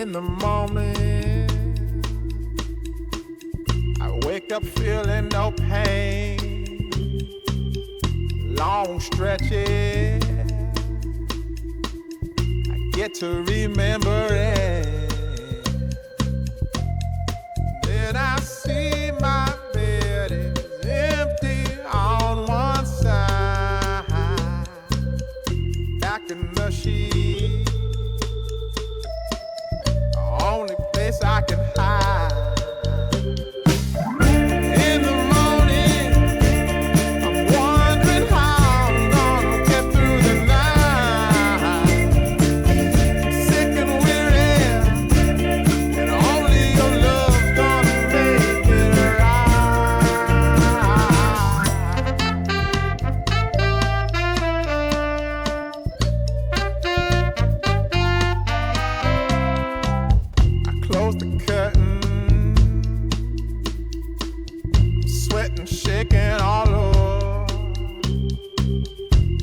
In the morning, I wake up feeling no pain. Long stretches, I get to remember it. Then I see my bed is empty on one side. Back in the sheet, only place I can hide. In the morning, I'm wondering how I'm gonna get through the night. I'm sick and weary, and only your love's gonna make it Close the curtain, sweating, shaking all over.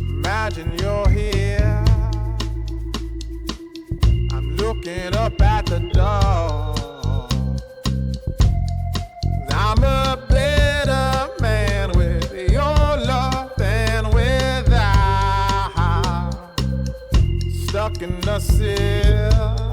Imagine you're here. I'm looking up at the door. I'm a better man with your love than without. Stuck in the sill,